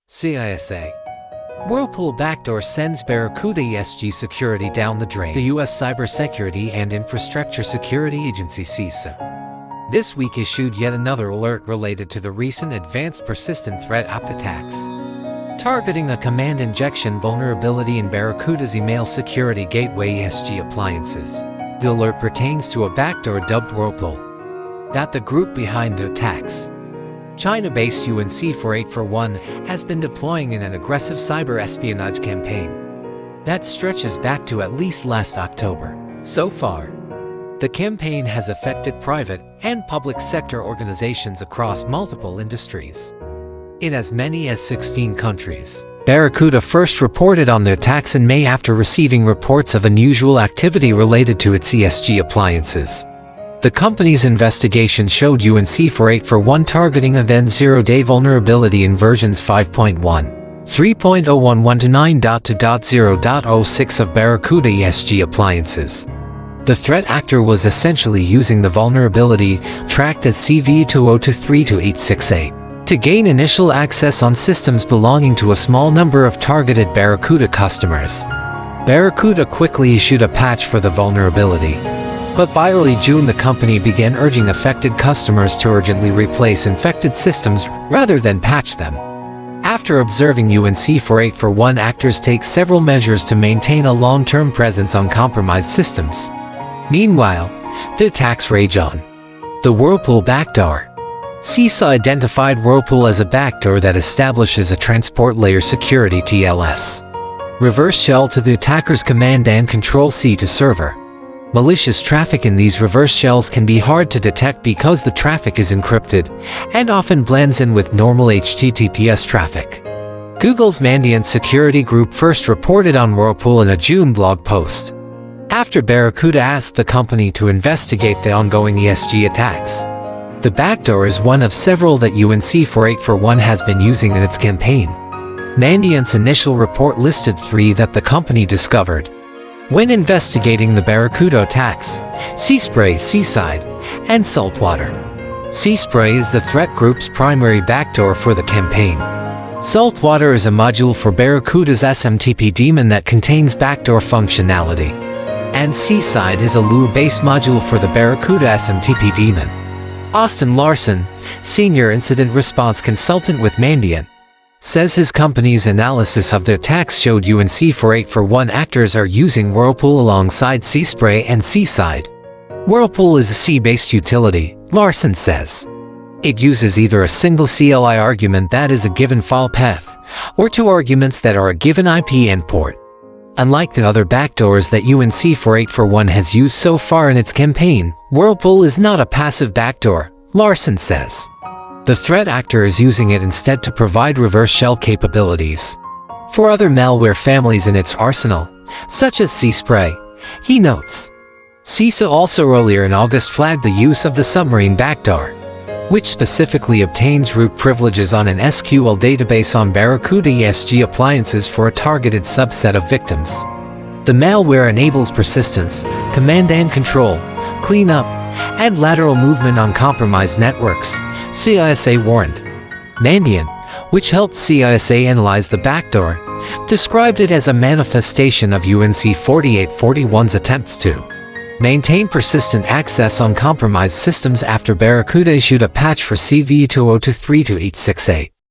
CISA. Whirlpool Backdoor sends Barracuda ESG security down the drain. The U.S. Cybersecurity and Infrastructure Security Agency CISA this week issued yet another alert related to the recent advanced persistent threat apt attacks, targeting a command injection vulnerability in Barracuda's email security gateway ESG appliances. The alert pertains to a backdoor dubbed Whirlpool, the group behind the attacks. China-based UNC4841 has been deploying in an aggressive cyber espionage campaign that stretches back to at least last October. So far, the campaign has affected private and public sector organizations across multiple industries in as many as 16 countries. Barracuda first reported on the attacks in May after receiving reports of unusual activity related to its ESG appliances. The company's investigation showed UNC4841 targeting a then zero-day vulnerability in versions 5.1, 3.011 to 9.2.0.06 of Barracuda ESG appliances. The threat actor was essentially using the vulnerability, tracked as CV2023288, to gain initial access on systems belonging to a small number of targeted Barracuda customers. Barracuda quickly issued a patch for the vulnerability, but by early June the company began urging affected customers to urgently replace infected systems rather than patch them. After observing UNC4841 actors take several measures to maintain a long-term presence on compromised systems. Meanwhile, the attacks rage on. The Whirlpool Backdoor. CISA identified Whirlpool as a backdoor that establishes a transport layer security TLS reverse shell to the attacker's command and control C to server. Malicious traffic in these reverse shells can be hard to detect because the traffic is encrypted and often blends in with normal HTTPS traffic. Google's Mandiant Security Group first reported on Whirlpool in a June blog post, after Barracuda asked the company to investigate the ongoing ESG attacks. The backdoor is one of several that UNC4841 has been using in its campaign. Mandiant's initial report listed 3 that the company discovered when investigating the Barracuda attacks: Seaspray, Seaside, and Saltwater. Seaspray is the threat group's primary backdoor for the campaign. Saltwater is a module for Barracuda's SMTP daemon that contains backdoor functionality, and Seaside is a Lua-based module for the Barracuda SMTP daemon. Austin Larson, Senior Incident Response Consultant with Mandiant, says his company's analysis of the attacks showed UNC4841 actors are using Whirlpool alongside Seaspray and Seaside. Whirlpool is a C-based utility, Larson says. It uses either a single CLI argument that is a given file path, or 2 arguments that are a given IP and port. Unlike the other backdoors that UNC4841 has used so far in its campaign, Whirlpool is not a passive backdoor, Larson says. The threat actor is using it instead to provide reverse shell capabilities for other malware families in its arsenal, such as Seaspray, he notes. CISA also earlier in August flagged the use of the submarine backdoor, which specifically obtains root privileges on an SQL database on Barracuda ESG appliances for a targeted subset of victims. The malware enables persistence, command and control, cleanup, and lateral movement on compromised networks, CISA warned. Mandiant, which helped CISA analyze the backdoor, described it as a manifestation of UNC4841's attempts to maintain persistent access on compromised systems after Barracuda issued a patch for CV2023288.